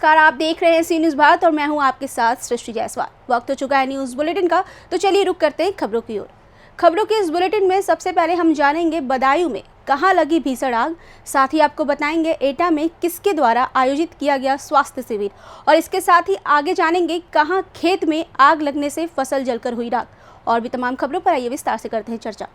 नमस्कार, आप देख रहे हैं सी न्यूज़ भारत और मैं हूं आपके साथ सृष्टि जायसवाल। वक्त हो चुका है न्यूज़ बुलेटिन का, तो चलिए रुक करते हैं खबरों की ओर। खबरों के इस बुलेटिन में सबसे पहले हम जानेंगे बदायूं में कहां लगी भीषण आग, साथ ही आपको बताएंगे एटा में किसके द्वारा आयोजित किया गया स्वास्थ्य शिविर, और इसके साथ ही आगे जानेंगे कहां खेत में आग लगने से फसल जलकर हुई राख। और भी तमाम खबरों पर आइए विस्तार से करते हैं चर्चा।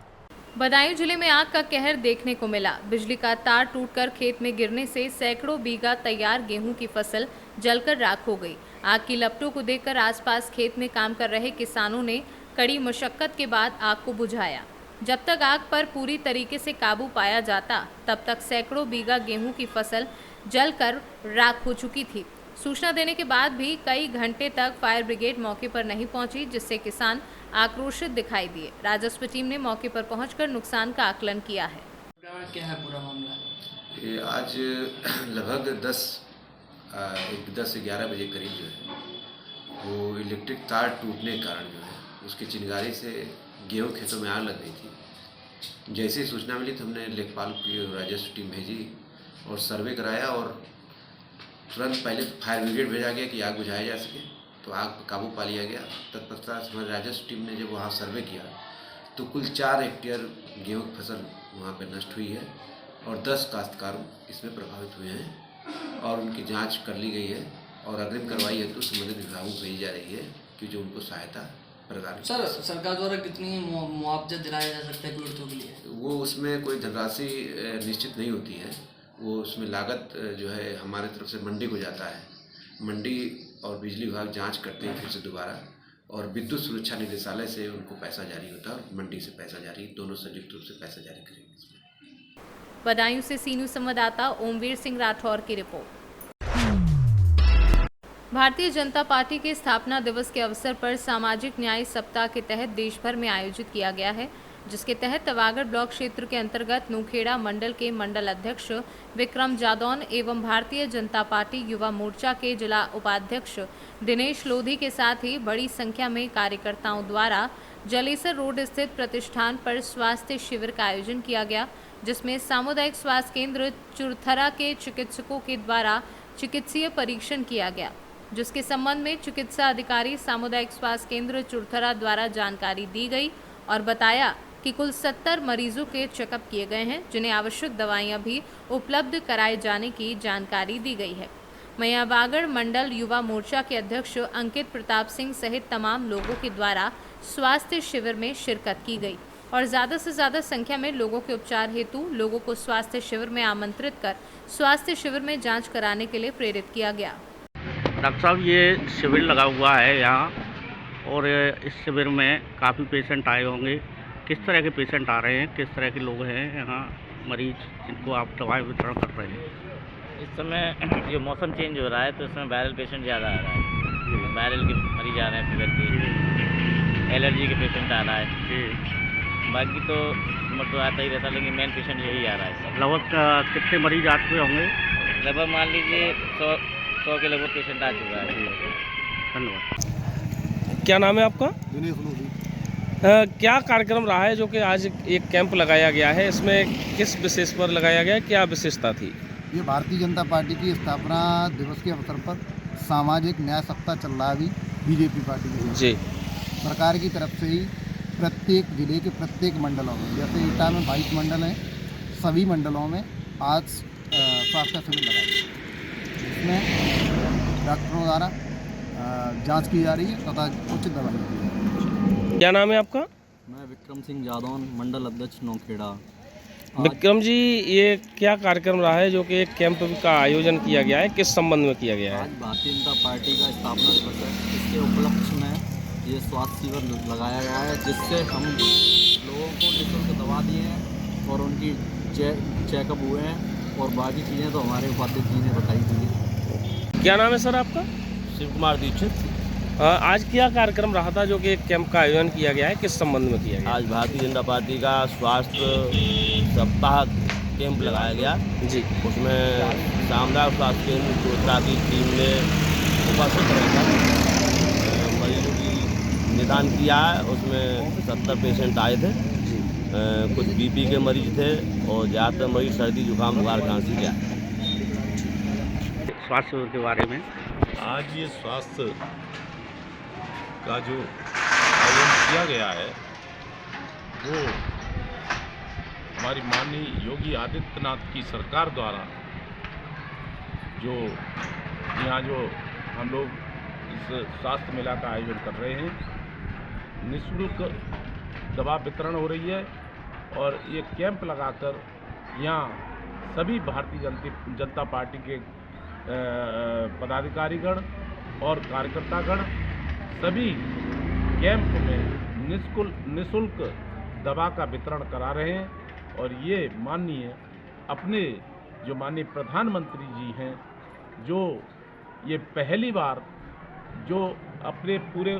बदायूं जिले में आग का कहर देखने को मिला। बिजली का तार टूटकर खेत में गिरने से सैकड़ों बीघा तैयार गेहूं की फसल जलकर राख हो गई। आग की लपटों को देखकर आसपास खेत में काम कर रहे किसानों ने कड़ी मशक्कत के बाद आग को बुझाया। जब तक आग पर पूरी तरीके से काबू पाया जाता, तब तक सैकड़ों बीघा गेहूं की फसल जलकर राख हो चुकी थी। सूचना देने के बाद भी कई घंटे तक फायर ब्रिगेड मौके पर नहीं पहुंची, जिससे किसान आक्रोशित दिखाई दिए। राजस्व टीम ने मौके पर पहुंचकर नुकसान का आकलन किया है। क्या है पूरा मामला? ये आज लगभग 10 से 11 बजे करीब जो है वो इलेक्ट्रिक तार टूटने के कारण जो है उसकी चिंगारी से गेहूं खेतों में आग लग गई थी। जैसे ही सूचना मिली तो हमने लेखपाल की राजस्व टीम भेजी और सर्वे कराया और तुरंत पहले फायर ब्रिगेड भेजा गया कि आग बुझाया जा सके, तो आग पर काबू पा लिया गया। तत्पश्चात हमारी राजस्व टीम ने जब वहाँ सर्वे किया तो कुल 4 हेक्टेयर गेहूँ की फसल वहाँ पर नष्ट हुई है और 10 काश्तकार इसमें प्रभावित हुए हैं और उनकी जांच कर ली गई है और अग्रिम कार्रवाई हेतु संबंधित विभागों को भेजी जा रही है कि जो उनको सहायता प्रदान। सर, सरकार द्वारा कितनी मुआवजा दिलाया जा सकता है पीड़ितों के लिए? वो उसमें कोई धनराशि निश्चित नहीं होती है, वो उसमें लागत जो है हमारे तरफ से मंडी को जाता है। मंडी और बिजली विभाग जांच करते हैं फिर से दोबारा, और विद्युत सुरक्षा निदेशालय से उनको पैसा जारी होता है और मंडी से पैसा जारी, दोनों संयुक्त रूप से पैसा जारी करेंगे। बदायूं से सी न्यूज़ संवाददाता ओमवीर सिंह राठौर की रिपोर्ट। भारतीय जनता पार्टी के स्थापना दिवस के अवसर पर सामाजिक न्याय सप्ताह के तहत देश भर में आयोजित किया गया है, जिसके तहत तवागढ़ ब्लॉक क्षेत्र के अंतर्गत नूखेड़ा मंडल के मंडल अध्यक्ष विक्रम जादौन एवं भारतीय जनता पार्टी युवा मोर्चा के जिला उपाध्यक्ष दिनेश लोधी के साथ ही बड़ी संख्या में कार्यकर्ताओं द्वारा जलेसर रोड स्थित प्रतिष्ठान पर स्वास्थ्य शिविर का आयोजन किया गया, जिसमें सामुदायिक स्वास्थ्य केंद्र चुरथरा के चिकित्सकों के द्वारा चिकित्सीय परीक्षण किया गया, जिसके संबंध में चिकित्सा अधिकारी सामुदायिक स्वास्थ्य केंद्र चुरथरा द्वारा जानकारी दी गई और बताया कि कुल 70 मरीजों के चेकअप किए गए हैं, जिन्हें आवश्यक दवाइयां भी उपलब्ध कराए जाने की जानकारी दी गई है। तवागढ़ मंडल युवा मोर्चा के अध्यक्ष अंकित प्रताप सिंह सहित तमाम लोगों के द्वारा स्वास्थ्य शिविर में शिरकत की गई और ज़्यादा से ज़्यादा संख्या में लोगों के उपचार हेतु लोगों को स्वास्थ्य शिविर में आमंत्रित कर स्वास्थ्य शिविर में जाँच कराने के लिए प्रेरित किया गया। डॉक्टर साहब, ये शिविर लगा हुआ है यहाँ और इस शिविर में काफ़ी पेशेंट आए होंगे। किस तरह के पेशेंट आ रहे हैं, किस तरह के लोग हैं यहाँ मरीज जिनको आप दवाई वितरण कर रहे हैं? इस समय जो मौसम चेंज हो रहा है तो इसमें वायरल पेशेंट ज़्यादा आ रहा है। वायरल के मरीज आ रहे हैं, फीवर के, एलर्जी के पेशेंट आ रहा है। बाकी तो मतलब आता ही रहता, लेकिन मेन पेशेंट यही आ रहा है। लगभग कितने मरीज आ चुके होंगे? लगभग मान लीजिए 100 के लगभग पेशेंट आ चुका है। धन्यवाद। क्या नाम है आपका? दिनेश लोधी। क्या कार्यक्रम रहा है जो कि आज एक कैंप लगाया गया है, इसमें किस विशेष पर लगाया गया, क्या विशेषता थी? ये भारतीय जनता पार्टी की स्थापना दिवस के अवसर पर सामाजिक न्याय सप्ताह चल रहा है अभी बीजेपी पार्टी की जी। सरकार की तरफ से ही प्रत्येक जिले के प्रत्येक मंडलों में, जैसे एटा में 22 मंडल हैं, सभी मंडलों में आज स्वास्थ्य शिविर लगाए गए, जिसमें डॉक्टरों द्वारा जांच की जा रही है तथा उचित दवाई दी जा रही है। क्या नाम है आपका? मैं विक्रम सिंह जादौन, मंडल अध्यक्ष नौखेड़ा। विक्रम जी, ये क्या कार्यक्रम रहा है जो कि एक कैंप का आयोजन किया गया है, किस संबंध में किया गया है? आज भारतीय जनता पार्टी का स्थापना दिवस है, इसके उपलक्ष्य में ये स्वास्थ्य शिविर लगाया गया है, जिससे हम लोगों को निःशुल्क दवा दिए हैं और उनकी चेकअप हुए हैं और बाकी चीज़ें तो हमारे उपाध्यक्ष जी ने बताई दी है। क्या नाम है सर आपका? शिव कुमार दीक्षित। आज क्या कार्यक्रम रहा था जो कि एक कैंप का आयोजन किया गया है, किस संबंध में किया गया? आज भारतीय जनता पार्टी का स्वास्थ्य सप्ताह कैंप लगाया गया जी। उसमें सामुदायिक स्वास्थ्य केंद्र चुरथरा की टीम ने उपस्थित रहकर मरीजों की निदान किया है। उसमें 70 पेशेंट आए थे, कुछ बीपी के मरीज थे और ज़्यादातर मरीज सर्दी जुकाम बुखार खांसी के आए। स्वास्थ्य शिविर के बारे में आज ये स्वास्थ्य का जो आयोजन किया गया है वो हमारी माननीय योगी आदित्यनाथ की सरकार द्वारा जो यहाँ जो हम लोग इस स्वास्थ्य मेला का आयोजन कर रहे हैं, निःशुल्क दवा वितरण हो रही है और ये कैंप लगाकर यहाँ सभी भारतीय जनता पार्टी के पदाधिकारीगण और कार्यकर्तागण सभी कैंप में निःशुल्क दवा का वितरण करा रहे हैं। और ये माननीय अपने जो माननीय प्रधानमंत्री जी हैं, जो ये पहली बार जो अपने पूरे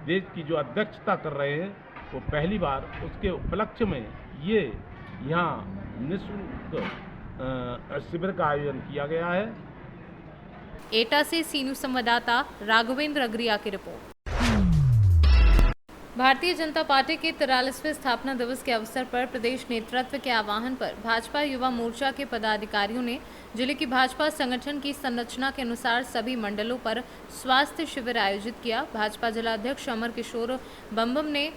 देश की जो अध्यक्षता कर रहे हैं, वो पहली बार उसके उपलक्ष्य में ये यहाँ निःशुल्क शिविर का आयोजन किया गया है। एटा से सी न्यूज़ संवाददाता राघवेंद्र अग्रिया की रिपोर्ट। भारतीय जनता पार्टी के 43वें स्थापना दिवस के अवसर पर प्रदेश नेतृत्व के आह्वान पर भाजपा युवा मोर्चा के पदाधिकारियों ने जिले की भाजपा संगठन की संरचना के अनुसार सभी मंडलों पर स्वास्थ्य शिविर आयोजित किया। भाजपा जिला अध्यक्ष अमर किशोर बम्बम ने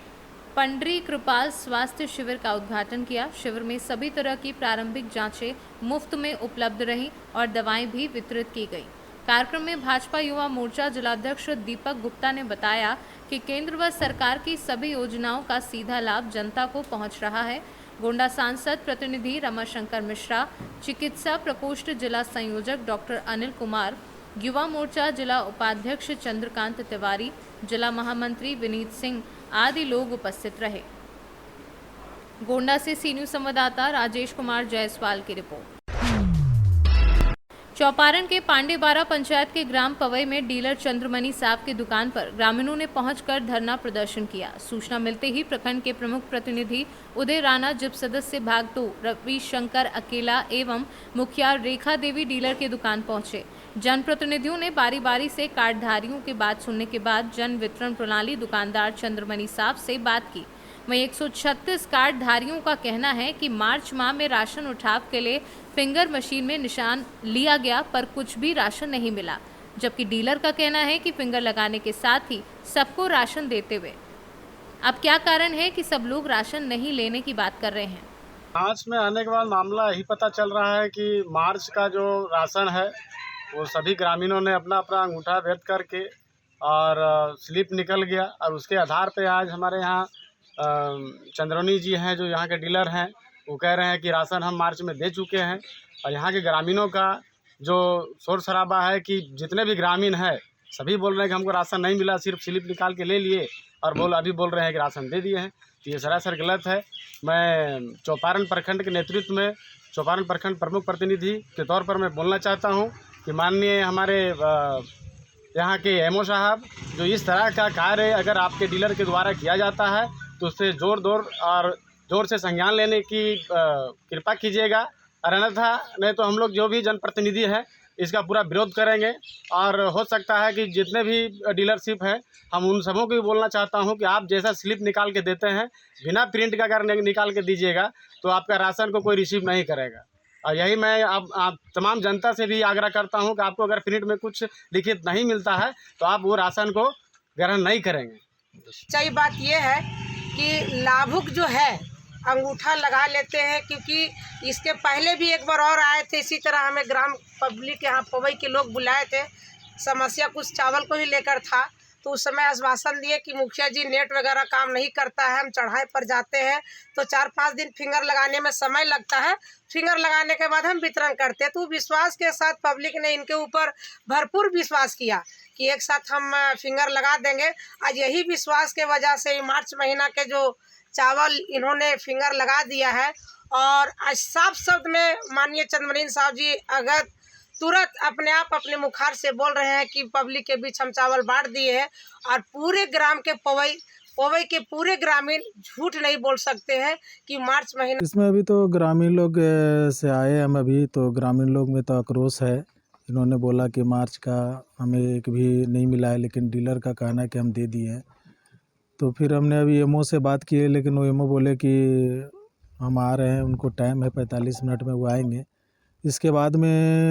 पंडरी कृपाल स्वास्थ्य शिविर का उद्घाटन किया। शिविर में सभी तरह की प्रारंभिक जांचें मुफ्त में उपलब्ध रहीं और दवाएं भी वितरित की गई। कार्यक्रम में भाजपा युवा मोर्चा जिलाध्यक्ष दीपक गुप्ता ने बताया कि केंद्र व सरकार की सभी योजनाओं का सीधा लाभ जनता को पहुंच रहा है। गोंडा सांसद प्रतिनिधि रमाशंकर मिश्रा, चिकित्सा प्रकोष्ठ जिला संयोजक डॉक्टर अनिल कुमार, युवा मोर्चा जिला उपाध्यक्ष चंद्रकांत तिवारी, जिला महामंत्री विनीत सिंह आदि लोग उपस्थित रहे। गोंडा से सी न्यूज़ संवाददाता राजेश कुमार जायसवाल की रिपोर्ट। चौपारण के पांडेबारा पंचायत के ग्राम पवई में डीलर चंद्रमणि साहब की दुकान पर ग्रामीणों ने पहुंचकर धरना प्रदर्शन किया। सूचना मिलते ही प्रखंड के प्रमुख प्रतिनिधि उदय राणा, जिप सदस्य भाग 2 रविशंकर अकेला एवं मुखिया रेखा देवी डीलर की दुकान पहुंचे। जनप्रतिनिधियों ने बारी बारी से कार्डधारियों की बात सुनने के बाद जन वितरण प्रणाली दुकानदार चंद्रमणि साहब से बात की। वहीं 136 कार्डधारियों का कहना है कि मार्च माह में राशन उठाव के लिए फिंगर मशीन में निशान लिया गया पर कुछ भी राशन नहीं मिला, जबकि डीलर का कहना है कि फिंगर लगाने के साथ ही सबको राशन देते हुए। अब क्या कारण है कि सब लोग राशन नहीं लेने की बात कर रहे हैं? मार्च में आने के बाद मामला यही पता चल रहा है कि मार्च का जो राशन है वो सभी ग्रामीणों ने अपना अपना अंगूठा व्यक्त करके और स्लिप निकल गया, और उसके आधार पे आज हमारे यहाँ चंद्रमणि जी हैं जो यहाँ के डीलर हैं, वो कह रहे हैं कि राशन हम मार्च में दे चुके हैं। और यहाँ के ग्रामीणों का जो शोर शराबा है कि जितने भी ग्रामीण हैं सभी बोल रहे हैं कि हमको राशन नहीं मिला, सिर्फ स्लिप निकाल के ले लिए और अभी बोल रहे हैं कि राशन दे दिए हैं। तो ये सरासर गलत है। मैं चौपारण प्रखंड के नेतृत्व में चौपारण प्रखंड प्रमुख प्रतिनिधि के तौर पर मैं बोलना चाहता हूँ कि माननीय हमारे यहाँ के एमओ साहब, जो इस तरह का कार्य अगर आपके डीलर के द्वारा किया जाता है तो उससे जोर से संज्ञान लेने की कृपा कीजिएगा, और अन्यथा नहीं तो हम लोग जो भी जनप्रतिनिधि हैं इसका पूरा विरोध करेंगे। और हो सकता है कि जितने भी डीलरशिप है हम उन सबों को भी बोलना चाहता हूं कि आप जैसा स्लिप निकाल के देते हैं बिना प्रिंट का अगर निकाल के दीजिएगा तो आपका राशन को कोई रिसीव नहीं करेगा। और यही मैं आप तमाम जनता से भी आग्रह करता हूं कि आपको अगर प्रिंट में कुछ लिखित नहीं मिलता है तो आप वो राशन को ग्रहण नहीं करेंगे। सही बात यह है कि लाभुक जो है अंगूठा लगा लेते हैं, क्योंकि इसके पहले भी एक बार और आए थे इसी तरह, हमें ग्राम पब्लिक यहाँ पवई के लोग बुलाए थे, समस्या कुछ चावल को ही लेकर था। तो उस समय आश्वासन दिए कि मुखिया जी नेट वगैरह काम नहीं करता है, हम चढ़ाई पर जाते हैं तो 4-5 दिन फिंगर लगाने में समय लगता है, फिंगर लगाने के बाद हम वितरण करते हैं। तो विश्वास के साथ पब्लिक ने इनके ऊपर भरपूर विश्वास किया कि एक साथ हम फिंगर लगा देंगे। आज यही विश्वास के वजह से मार्च महीना के जो चावल इन्होंने फिंगर लगा दिया है, और आज साफ शब्द में माननीय चंद्रमणि साहब जी अगर तुरंत अपने आप अपने मुखार से बोल रहे हैं कि पब्लिक के बीच हम चावल बांट दिए हैं, और पूरे ग्राम के पवई के पूरे ग्रामीण झूठ नहीं बोल सकते हैं कि मार्च महीने इसमें अभी तो ग्रामीण लोग से आए हम, अभी तो ग्रामीण लोग में तो आक्रोश है। इन्होंने बोला कि मार्च का हमें एक भी नहीं मिला है, लेकिन डीलर का कहना है कि हम दे दिए हैं। तो फिर हमने अभी एमओ से बात की है, लेकिन वो एमओ बोले कि हम आ रहे हैं, उनको टाइम है 45 मिनट में वो आएंगे। इसके बाद में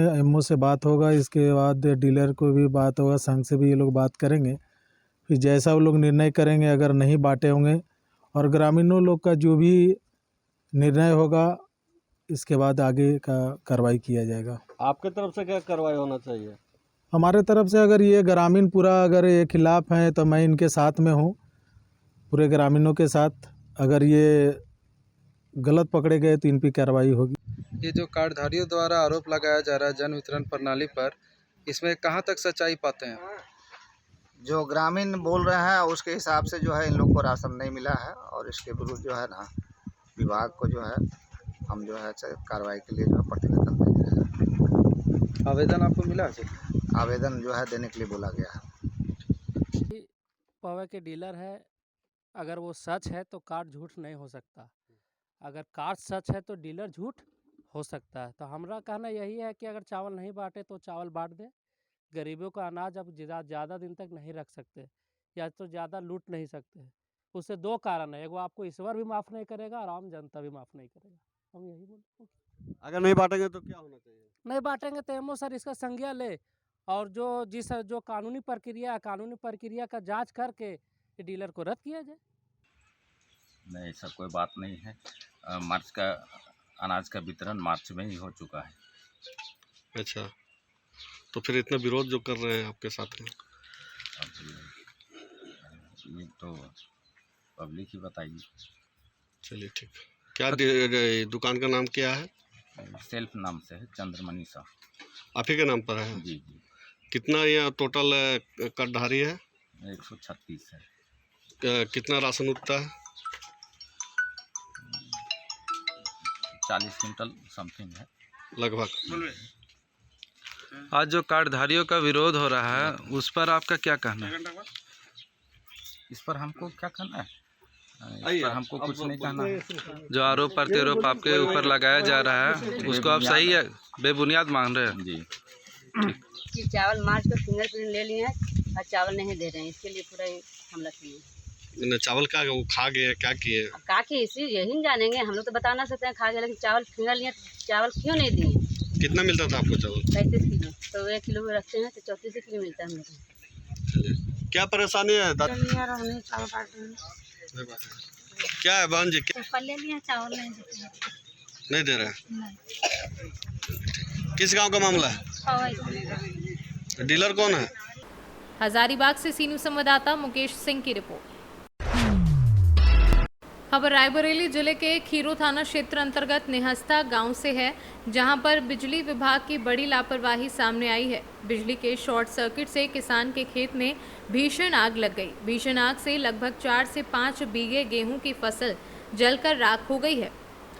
एमओ से बात होगा, इसके बाद डीलर को भी बात होगा, संघ से भी ये लोग बात करेंगे। फिर जैसा वो लोग निर्णय करेंगे, अगर नहीं बांटे होंगे और ग्रामीणों लोग का जो भी निर्णय होगा, इसके बाद आगे का कार्रवाई किया जाएगा। आपके तरफ से क्या कार्रवाई होना चाहिए? हमारे तरफ से अगर ये ग्रामीण पूरा अगर ये खिलाफ हैं तो मैं इनके साथ में हूँ, पूरे ग्रामीणों के साथ। अगर ये गलत पकड़े गए तो इन पर कार्रवाई होगी। ये जो कार्डधारियों द्वारा आरोप लगाया जा रहा है जन वितरण प्रणाली पर, इसमें कहाँ तक सच्चाई पाते हैं? जो ग्रामीण बोल रहे हैं उसके हिसाब से जो है इन लोग को राशन नहीं मिला है और इसके विरुद्ध जो है ना विभाग को जो है हम जो है कार्रवाई के लिए जो है प्रतिवेदन भेज रहे हैं। आवेदन आपको मिला है? आवेदन जो है देने के लिए बोला गया है। पवे के डीलर है, अगर वो सच है तो कार्ड झूठ नहीं हो सकता, अगर कार्ड सच है तो डीलर झूठ हो सकता है। तो हमारा कहना यही है कि अगर चावल नहीं बांटे तो चावल बांट दे। गरीबों का अनाज अब ज़्यादा दिन तक नहीं रख सकते या तो ज़्यादा लूट नहीं सकते। उससे दो कारण है, एगो आपको ईश्वर भी माफ़ नहीं करेगा और आम जनता भी माफ़ नहीं करेगा। हम यही बोलते। अगर नहीं बांटेंगे तो क्या होना चाहिए? नहीं बांटेंगे तो एमओ सर इसका संज्ञा ले और जो कानूनी प्रक्रिया का जांच करके डीलर को रद्द किया जाए। नहीं, ऐसा कोई बात नहीं है। मार्च का अनाज का वितरण मार्च में ही हो चुका है। अच्छा, तो फिर इतना विरोध जो कर रहे हैं आपके साथ में? अब ये तो पब्लिक ही बताइए। चलिए ठीक। क्या दुकान का नाम क्या है? सेल्फ नाम से है, चंद्रमणि सा। आप ही के नाम पर है? जी जी। कितना यहाँ टोटल कार्डधारी है? 136 है। कितना राशन उठता है? 40 क्विंटल समथिंग है लगभग। आज जो कार्डधारियों का विरोध हो रहा है उस पर आपका क्या कहना है? इस पर हमको क्या कहना है? इस पर हमको कुछ नहीं कहना है। जो आरोप प्रत्यारोप आपके ऊपर लगाया जा रहा है उसको आप सही है बेबुनियाद मान रहे हैं? जी। कि चावल मार्च को फिंगरप्रिंट ले लिए हैं और चावल नहीं दे रहे हैं, इसके लिए पूरा हमला किए। चावल का वो खा गए, क्या किए? का कि इसी यही जानेंगे, हम लोग तो बता ना सकते हैं खा गए, लेकिन चावल फिंगर लिए, चावल क्यों नहीं दिए? कितना मिलता था आपको चावल? 35 किलो। तो 1 किलो रखते हैं तो 34 किलो मिलता है हम लोग। क्या परेशानी है? क्या है बहन जी? ले लिए चावल नहीं दे रहे? किस गांव का मामला है? डीलर कौन है? हजारीबाग से सीनू संवाददाता मुकेश सिंह की रिपोर्ट। खबर रायबरेली जिले के खीरो थाना क्षेत्र अंतर्गत निहस्ता गांव से है, जहां पर बिजली विभाग की बड़ी लापरवाही सामने आई है। बिजली के शॉर्ट सर्किट से किसान के खेत में भीषण आग लग गई। भीषण आग से लगभग 4 से 5 बीघे गेहूं की फसल जलकर राख हो गई है।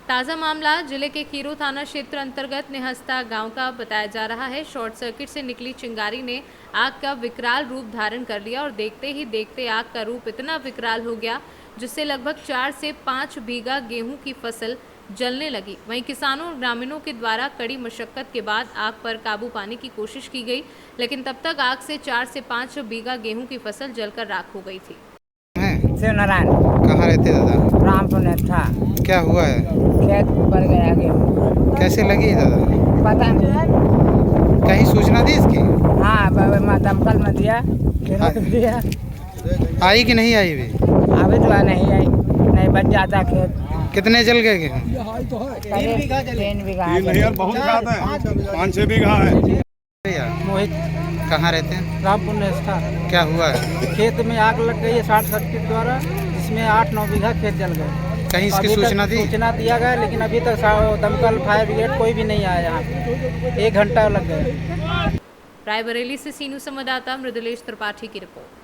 ताज़ा मामला जिले के खीरो थाना क्षेत्र अंतर्गत निहस्ता गांव का बताया जा रहा है। शॉर्ट सर्किट से निकली चिंगारी ने आग का विकराल रूप धारण कर लिया और देखते ही देखते आग का रूप इतना विकराल हो गया जिससे लगभग 4 से 5 बीघा गेहूं की फसल जलने लगी। वहीं किसानों और ग्रामीणों के द्वारा कड़ी मशक्कत के बाद आग पर काबू पाने की कोशिश की गई, लेकिन तब तक आग से 4 से 5 बीघा गेहूं की फसल जलकर राख हो गई थी। नारायण कहाँ रहते दादा? रामपुर था। क्या हुआ है? खेत पर गया गेहूं। कैसे लगी दादा? पता नहीं। कहीं सूचना दी इसकी? हाँ, दमकल में दिया, दिया। आई कि नहीं आई? अभी तो नहीं आई, नहीं बच जाता खेत। कितने जल गए गेहूँ? 3 बीघा। 5-6 बीघा है। मोहित। कहाँ रहते हैं? रामपुर था। क्या हुआ है? खेत में आग लग गई है शॉर्ट सर्किट द्वारा, जिसमें 8-9 बीघा खेत जल गए। कहीं इसकी सूचना दी? सूचना दिया गया, लेकिन अभी तक दमकल फायर ब्रिगेड कोई भी नहीं आया यहाँ पे। 1 घंटा लग गया। रायबरेली से सीनू संवाददाता मृदुलेश त्रिपाठी की रिपोर्ट।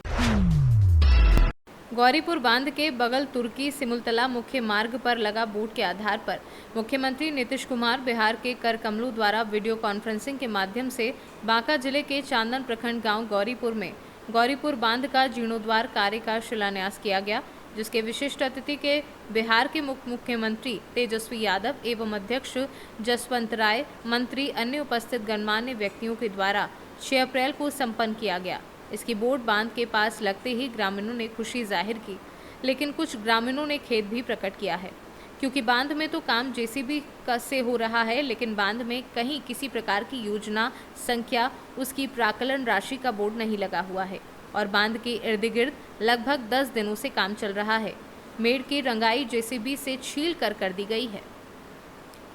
गौरीपुर बांध के बगल तुर्की सिमुलतला मुख्य मार्ग पर लगा बोर्ड के आधार पर मुख्यमंत्री नीतीश कुमार बिहार के करकमलू द्वारा वीडियो कॉन्फ्रेंसिंग के माध्यम से बांका जिले के चांदन प्रखंड गांव गौरीपुर में गौरीपुर बांध का जीर्णोद्वार कार्य का शिलान्यास किया गया, जिसके विशिष्ट अतिथि के बिहार के मुख्यमंत्री तेजस्वी यादव एवं अध्यक्ष जसवंत राय, मंत्री, अन्य उपस्थित गणमान्य व्यक्तियों के द्वारा 6 अप्रैल को संपन्न किया गया। इसकी बोर्ड बांध के पास लगते ही ग्रामीणों ने खुशी जाहिर की, लेकिन कुछ ग्रामीणों ने खेद भी प्रकट किया है। क्योंकि बांध में तो काम जेसीबी से हो रहा है, लेकिन बांध में कहीं किसी प्रकार की योजना, संख्या, उसकी प्राकलन राशि का बोर्ड नहीं लगा हुआ है और बांध के इर्द गिर्द लगभग 10 दिनों से काम चल रहा है। मेड़ की रंगाई जेसीबी से छील कर दी गई है।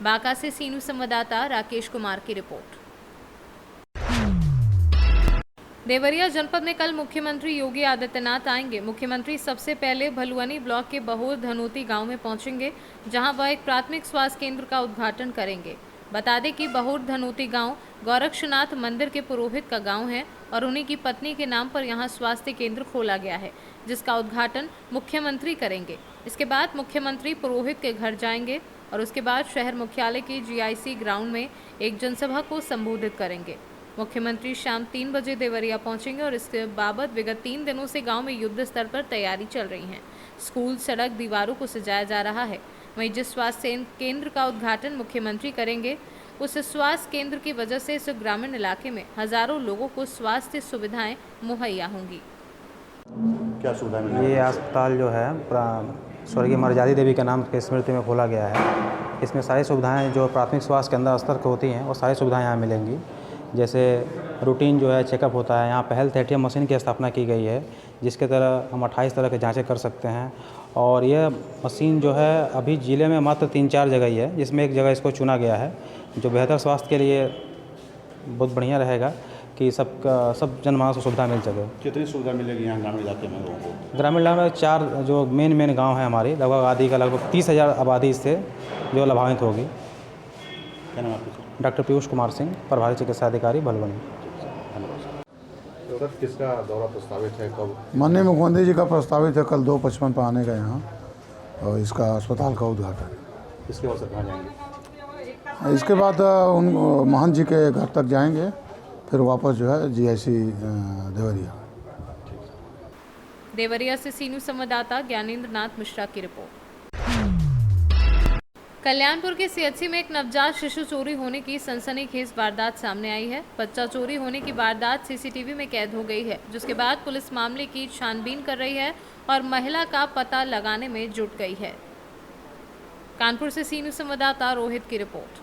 बांका से सीनू संवाददाता राकेश कुमार की रिपोर्ट। देवरिया जनपद में कल मुख्यमंत्री योगी आदित्यनाथ आएंगे। मुख्यमंत्री सबसे पहले भलुअनी ब्लॉक के बहोर धनोती गांव में पहुंचेंगे, जहां वह एक प्राथमिक स्वास्थ्य केंद्र का उद्घाटन करेंगे। बता दें कि बहोर धनोती गांव गोरक्षनाथ मंदिर के पुरोहित का गांव है और उन्हीं की पत्नी के नाम पर यहां स्वास्थ्य केंद्र खोला गया है, जिसका उद्घाटन मुख्यमंत्री करेंगे। इसके बाद मुख्यमंत्री पुरोहित के घर जाएंगे और उसके बाद शहर मुख्यालय के GIC ग्राउंड में एक जनसभा को संबोधित करेंगे। मुख्यमंत्री शाम 3 बजे देवरिया पहुंचेंगे और इसके बाबत विगत 3 दिनों से गांव में युद्ध स्तर पर तैयारी चल रही है। स्कूल, सड़क, दीवारों को सजाया जा रहा है। वहीं जिस स्वास्थ्य केंद्र का उद्घाटन मुख्यमंत्री करेंगे, उस स्वास्थ्य केंद्र की वजह से इस ग्रामीण इलाके में हजारों लोगों को स्वास्थ्य सुविधाएं मुहैया होंगी। क्या सुविधा मिलेगी? ये अस्पताल जो है स्वर्गीय मर्यादी देवी के नाम के स्मृति में खोला गया है। इसमें सारी सुविधाएं जो प्राथमिक स्वास्थ्य केंद्र स्तर की होती हैं, वो सारी सुविधाएं यहाँ मिलेंगी। जैसे रूटीन जो है चेकअप होता है, यहाँ पहल ATM मशीन की स्थापना की गई है, जिसके तरह हम 28 तरह के जाँचें कर सकते हैं। और यह मशीन जो है अभी ज़िले में मात्र 3-4 जगह ही है, जिसमें एक जगह इसको चुना गया है, जो बेहतर स्वास्थ्य के लिए बहुत बढ़िया रहेगा कि सब जनमानस को सुविधा मिल सके। कितनी सुविधा मिलेगी यहाँ ग्रामीण इलाके में लोगों को? ग्रामीण इलाके में 4 जो मेन गाँव हैं हमारी, लगभग 30,000 आबादी से जो लाभान्वित होगी। क्या नाम आपका? डॉक्टर पीयूष कुमार सिंह, प्रभारी चिकित्सा अधिकारी भलुअनी। तो किसका दौरा प्रस्तावित है, कब? माननीय मुख्यमंत्री जी का प्रस्तावित है कल 2:55 पर आने का यहाँ, और इसका अस्पताल का उद्घाटन। इसके बाद कहाँ जाएंगे? इसके बाद उन महंत जी के घर तक जाएंगे, फिर वापस जो है GIC देवरिया। देवरिया से सीनू संवाददाता ज्ञानेंद्र नाथ मिश्रा की रिपोर्ट। कल्याणपुर के CHC में एक नवजात शिशु चोरी होने की सनसनीखेज वारदात सामने आई है। बच्चा चोरी होने की वारदात CCTV में कैद हो गई है, जिसके बाद पुलिस मामले की छानबीन कर रही है और महिला का पता लगाने में जुट गई है। कानपुर से सीनू संवाददाता रोहित की रिपोर्ट।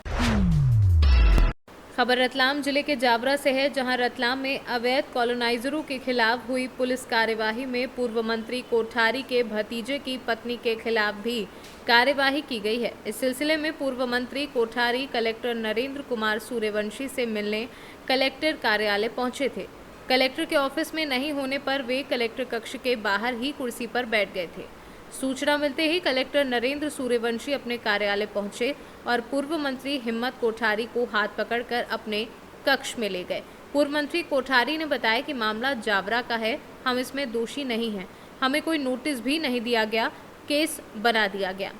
खबर रतलाम जिले के जावरा से है, जहां रतलाम में अवैध कॉलोनाइजरों के खिलाफ हुई पुलिस कार्यवाही में पूर्व मंत्री कोठारी के भतीजे की पत्नी के खिलाफ भी कार्यवाही की गई है। इस सिलसिले में पूर्व मंत्री कोठारी कलेक्टर नरेंद्र कुमार सूर्यवंशी से मिलने कलेक्टर कार्यालय पहुंचे थे। कलेक्टर के ऑफिस में नहीं होने पर वे कलेक्टर कक्ष के बाहर ही कुर्सी पर बैठ गए थे। सूचना मिलते ही कलेक्टर नरेंद्र सूर्यवंशी अपने कार्यालय पहुंचे और पूर्व मंत्री हिम्मत कोठारी को हाथ पकड़कर अपने कक्ष में ले गए। पूर्व मंत्री कोठारी ने बताया कि मामला जावरा का है, हम इसमें दोषी नहीं हैं, हमें कोई नोटिस भी नहीं दिया गया, केस बना दिया गया।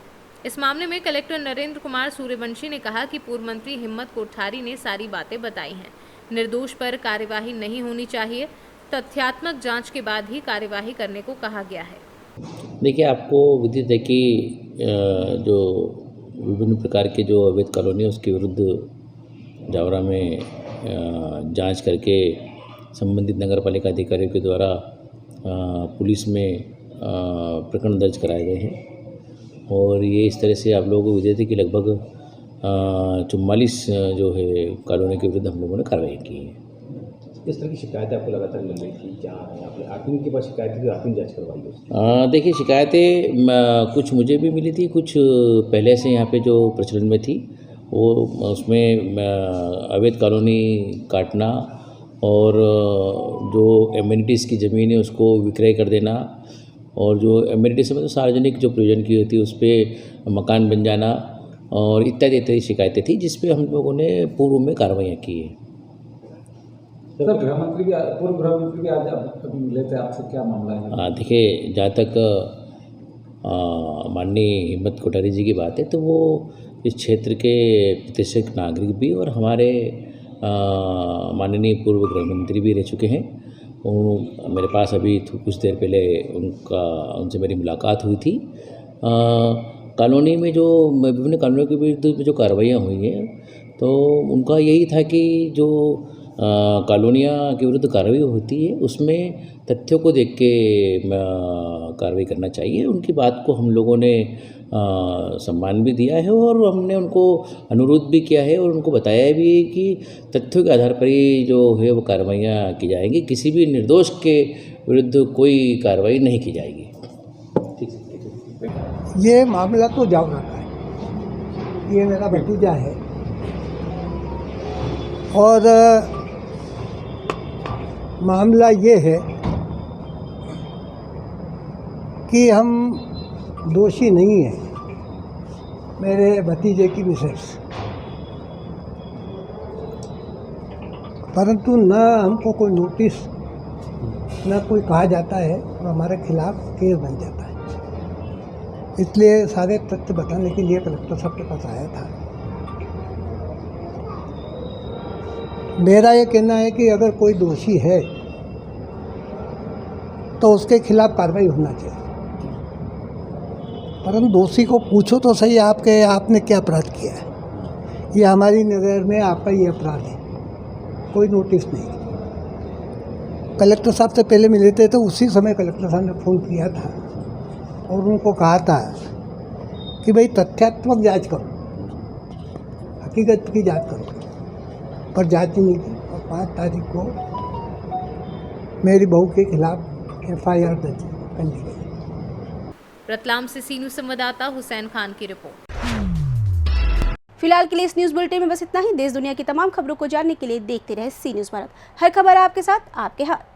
इस मामले में कलेक्टर नरेंद्र कुमार सूर्यवंशी ने कहा कि पूर्व मंत्री हिम्मत कोठारी ने सारी बातें बताई हैं। निर्दोष पर कार्यवाही नहीं होनी चाहिए, तथ्यात्मक जांच के बाद ही कार्यवाही करने को कहा गया है। देखिए, आपको विदित है कि जो विभिन्न प्रकार के जो अवैध कॉलोनी है उसके विरुद्ध जावरा में जांच करके संबंधित नगर पालिका अधिकारियों के द्वारा पुलिस में प्रकरण दर्ज कराए गए हैं। और ये इस तरह से आप लोगों को विदित है कि लगभग 44 जो है कॉलोनी के विरुद्ध हम लोगों ने कार्रवाई की है। किस तरह की शिकायतें आपको लगातार मिल रही थी? क्या आपने आखिरी के पास शिकायत थी, आपने जांच करवाई? देखिए, शिकायतें कुछ मुझे भी मिली थी, कुछ पहले से यहाँ पे जो प्रचलन में थी, वो उसमें अवैध कॉलोनी काटना और जो एमिनिटीज़ की ज़मीन है उसको विक्रय कर देना, और जो एमिनिटीज़ से मतलब सार्वजनिक जो प्रयोजन की होती है उस पर मकान बन जाना और इत्यादि इत्यादि शिकायतें थी, जिस पे हम लोगों ने पूर्व में कार्रवाइयाँ की है। सर, गृहमंत्री भी पूर्व गृहमंत्री भी आज कभी मिले थे आपसे, क्या मामला है? देखिए, जहाँ तक माननीय हिम्मत कोठारी जी की बात है, तो वो इस क्षेत्र के प्रतिष्ठित नागरिक भी और हमारे माननीय पूर्व गृहमंत्री भी रह चुके हैं। मेरे पास अभी कुछ देर पहले उनसे मेरी मुलाकात हुई थी। कॉलोनी में जो विभिन्न कॉलोनियों के विरुद्ध जो कार्रवाइयाँ हुई हैं, तो उनका यही था कि जो कॉलोनियाँ के विरुद्ध कार्रवाई होती है उसमें तथ्यों को देख के कार्रवाई करना चाहिए। उनकी बात को हम लोगों ने सम्मान भी दिया है और हमने उनको अनुरोध भी किया है और उनको बताया भी है कि तथ्यों के आधार पर ही जो है वो कार्रवाइयाँ की जाएंगी, किसी भी निर्दोष के विरुद्ध कोई कार्रवाई नहीं की जाएगी। ये मामला तो जावरा का है, ये मेरा भतीजा है और मामला ये है कि हम दोषी नहीं हैं, मेरे भतीजे की मिसेस, परंतु न हमको कोई नोटिस न कोई कहा जाता है और हमारे खिलाफ केस बन जाता है। इसलिए सारे तथ्य बताने के लिए कलेक्टर साहब के पास आया था। मेरा ये कहना है कि अगर कोई दोषी है तो उसके खिलाफ कार्रवाई होना चाहिए, परंतु दोषी को पूछो तो सही आपने क्या अपराध किया है। ये हमारी नज़र में आपका ये अपराध है, कोई नोटिस नहीं। कलेक्टर साहब से पहले मिले थे तो उसी समय कलेक्टर साहब ने फ़ोन किया था और उनको कहा था कि भाई तथ्यात्मक जांच करो, हकीकत की जांच करो, पर जांच नहीं की और 5 तारीख को मेरी बहू के खिलाफ FIR दर्ज कर ली गई। रतलाम से सीनू संवाददाता हुसैन खान की रिपोर्ट। फिलहाल के लिए इस न्यूज़ बुलेटिन में बस इतना ही। देश दुनिया की तमाम खबरों को जानने के लिए देखते रहे सी न्यूज़ भारत। हर खबर आपके साथ, आपके हाथ।